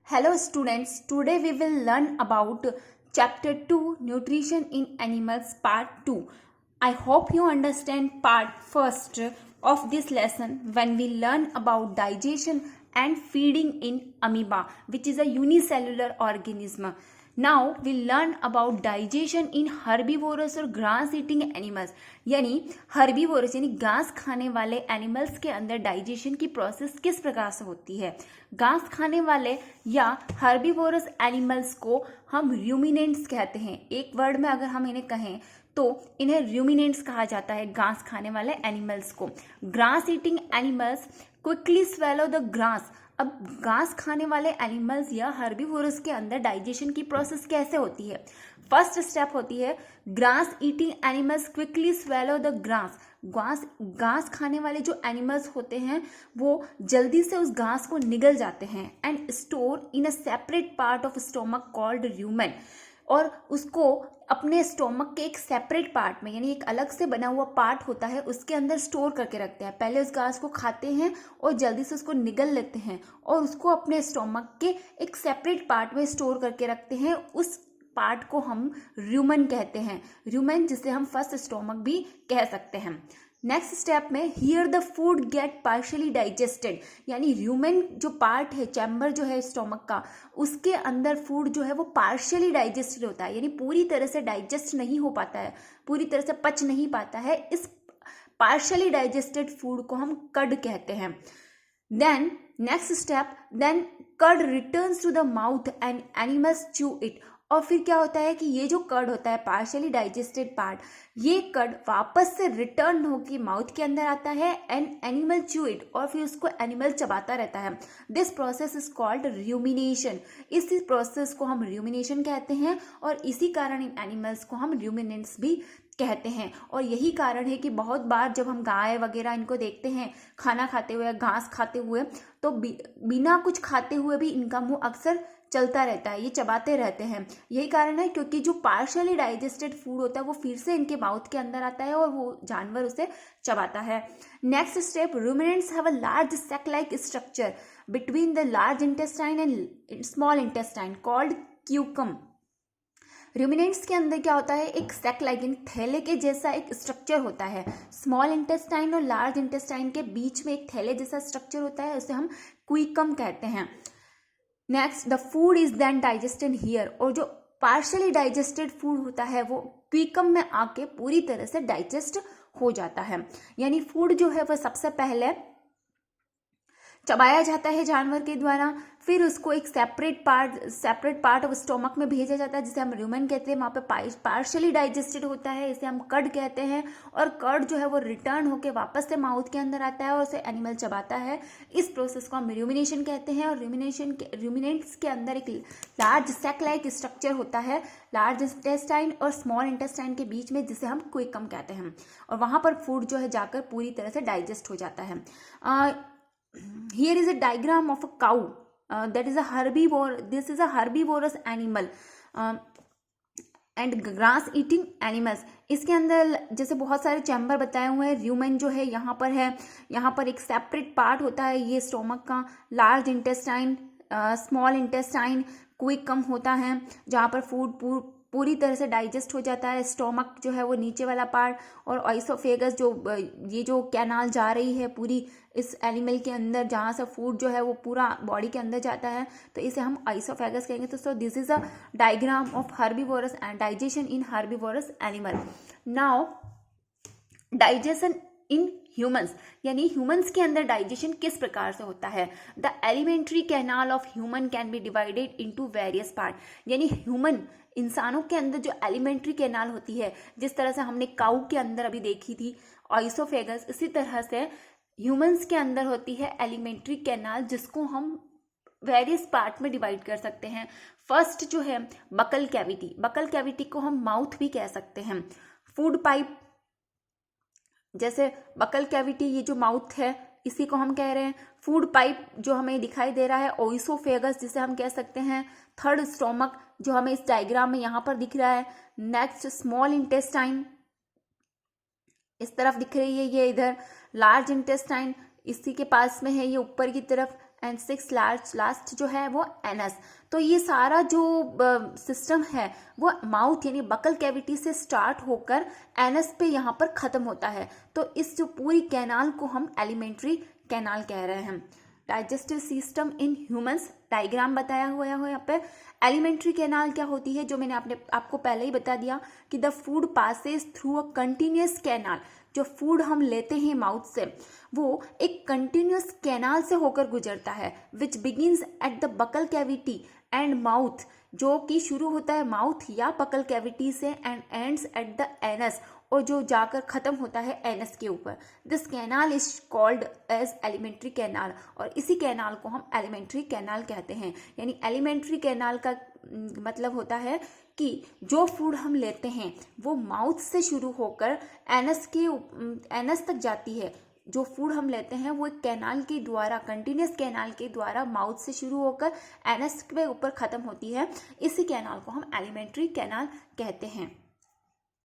Hello students, today we will learn about chapter 2 Nutrition in Animals part 2. I hope you understand part first of this lesson when we learn about digestion and feeding in amoeba, which is a unicellular organism. Now we learn about digestion in herbivorous और grass eating animals, यानी herbivorous यानी घास खाने वाले animals के अंदर digestion की process किस प्रकार से होती है। घास खाने वाले या हर्बीवोरस एनिमल्स को हम रूमिनेंट्स कहते हैं। एक वर्ड में अगर हम इन्हें कहें तो इन्हें रूमिनेंट्स कहा जाता है, घास खाने वाले एनिमल्स को। Grass eating animals quickly swallow the grass. अब घास खाने वाले एनिमल्स या हर्बीवोरस के अंदर डाइजेशन की प्रोसेस कैसे होती है। फर्स्ट स्टेप होती है grass eating animals quickly swallow the grass. घास खाने वाले जो एनिमल्स होते हैं वो जल्दी से उस घास को निगल जाते हैं and store in a separate part of stomach called rumen, और उसको अपने स्टोमक के एक सेपरेट पार्ट में यानी एक अलग से बना हुआ पार्ट होता है उसके अंदर स्टोर करके रखते हैं। पहले उस घास को खाते हैं और जल्दी से उसको निगल लेते हैं और उसको अपने स्टोमक के एक सेपरेट पार्ट में स्टोर करके रखते हैं। उस पार्ट को हम र्यूमेन कहते हैं, र्यूमेन जिसे हम फर्स्ट स्टोमक भी कह सकते हैं। नेक्स्ट स्टेप में here the food gate partially digested, यानी र्यूमेन जो पार्ट है, चैम्बर जो है स्टोमक का, उसके अंदर फूड जो है वो पार्शियली डाइजेस्टेड होता है, यानी पूरी तरह से डाइजेस्ट नहीं हो पाता है, पूरी तरह से पच नहीं पाता है। इस पार्शियली डाइजेस्टेड फूड को हम कर्ड कहते हैं। Then next step, then curd returns to the mouth and animals chew it. और फिर क्या होता है कि ये जो कर्ड होता है, पार्शियली डाइजेस्टेड पार्ट, ये कर्ड वापस से रिटर्न होकर माउथ के अंदर आता है एंड एनिमल च्यू इट, और फिर उसको एनिमल चबाता रहता है। This process is called rumination. इसी प्रोसेस को हम रूमिनेशन कहते हैं और इसी कारण इन एनिमल्स को हम रूमिनेंट्स भी कहते हैं। और यही कारण है कि बहुत बार जब हम गाय वगैरह इनको देखते हैं खाना खाते हुए, घास खाते हुए, तो बिना कुछ खाते हुए भी इनका मुंह अक्सर चलता रहता है, ये चबाते रहते हैं। यही कारण है क्योंकि जो पार्शियली डाइजेस्टेड फूड होता है वो फिर से इनके माउथ के अंदर आता है और वो जानवर उसे चबाता है। Next step, ruminants have a large sac like structure between the large intestine and small intestine called caecum. Ruminants के अंदर क्या होता है, एक सैक लाइक थैले के जैसा एक स्ट्रक्चर होता है। स्मॉल इंटेस्टाइन और लार्ज इंटेस्टाइन के बीच में एक थैले जैसा स्ट्रक्चर होता है, उसे हम क्यूकम कहते हैं। Next, the food is then digested here, और जो पार्शियली डाइजेस्टेड फूड होता है वो क्यूकम में आके पूरी तरह से डाइजेस्ट हो जाता है। यानी फूड जो है वो सबसे पहले चबाया जाता है जानवर के द्वारा, फिर उसको एक सेपरेट पार्ट ऑफ स्टोमक में भेजा जाता है जिसे हम रूमेन कहते हैं। वहाँ पे पार्शियली डाइजेस्टेड होता है, इसे हम कर्ड कहते हैं, और कर्ड जो है वो रिटर्न होके वापस से माउथ के अंदर आता है और उसे एनिमल चबाता है। इस प्रोसेस को हम रूमिनेशन कहते हैं। और रूमिनेंट्स के अंदर एक लार्ज सैक लाइक स्ट्रक्चर होता है लार्ज इंटेस्टाइन और स्मॉल इंटेस्टाइन के बीच में, जिसे हम क्यूकम कहते हैं, और वहाँ पर फूड जो है जाकर पूरी तरह से डाइजेस्ट हो जाता है। Here is a diagram of a cow that is a herbivore. This is a herbivorous animal and grass eating animals. इसके अंदर जैसे बहुत सारे चैम्बर बताए हुए हैं। र्यूमेन जो है यहाँ पर है, यहाँ पर एक सेपरेट पार्ट होता है ये स्टोमक का, लार्ज इंटेस्टाइन, स्मॉल इंटेस्टाइन, क्यूकम होता है जहाँ पर फूड पूरी तरह से डाइजेस्ट हो जाता है। स्टोमक जो है वो नीचे वाला पार्ट, और ऑइसोफेगस जो ये जो कैनाल जा रही है पूरी इस एनिमल के अंदर, जहाँ से फूड जो है वो पूरा बॉडी के अंदर जाता है, तो इसे हम ऑइसोफेगस कहेंगे। तो this is a diagram of herbivorous and digestion in herbivorous animal. Now digestion in humans, यानी ह्यूमंस के अंदर डाइजेशन किस प्रकार से होता है। The alimentary canal of human can be divided into various part, यानी ह्यूमन इंसानों के अंदर जो एलिमेंट्री कैनाल होती है, जिस तरह से हमने काऊ के अंदर अभी देखी थी ऑइसोफेगस, इसी तरह से ह्यूमंस के अंदर होती है एलिमेंट्री कैनाल, जिसको हम वेरियस पार्ट में डिवाइड कर सकते हैं। फर्स्ट जो है बकल कैविटी, बकल कैविटी को हम माउथ भी कह सकते हैं। फूड पाइप, जैसे बकल कैविटी ये जो माउथ है इसी को हम कह रहे हैं। फूड पाइप जो हमें दिखाई दे रहा है ओइसोफेगस जिसे हम कह सकते हैं। थर्ड स्टोमक जो हमें इस डायग्राम में यहाँ पर दिख रहा है। नेक्स्ट स्मॉल इंटेस्टाइन इस तरफ दिख रही है, ये इधर लार्ज इंटेस्टाइन इसी के पास में है, ये ऊपर की तरफ, एंड 6 लास्ट जो है वो एनस। तो ये सारा जो सिस्टम है वो माउथ यानी बकल कैविटी से स्टार्ट होकर एनस पे यहाँ पर खत्म होता है। तो इस जो पूरी कैनाल को हम एलिमेंट्री कैनाल कह रहे हैं। Digestive system in humans diagram बताया हुआ है यहाँ पे। एलिमेंट्री कैनाल क्या होती है, जो मैंने आपको पहले ही बता दिया कि the food passes through a continuous canal. जो फूड हम लेते हैं माउथ से वो एक कंटिन्यूस कैनाल से होकर गुजरता है, which begins at the buccal cavity and mouth, जो कि शुरू होता है माउथ या बकल कैविटी से and ends at the anus, और जो जाकर खत्म होता है एनस के ऊपर। This canal is called as alimentary canal, और इसी कैनाल को हम एलिमेंट्री कैनाल कहते हैं। यानी एलिमेंट्री कैनाल का मतलब होता है कि जो फूड हम लेते हैं वो माउथ से शुरू होकर एनस तक जाती है। जो फूड हम लेते हैं वो एक कैनाल के द्वारा, कंटिन्यूस कैनाल के द्वारा माउथ से शुरू होकर एनस के ऊपर खत्म होती है। इसी कैनाल को हम एलिमेंट्री कैनाल कहते हैं।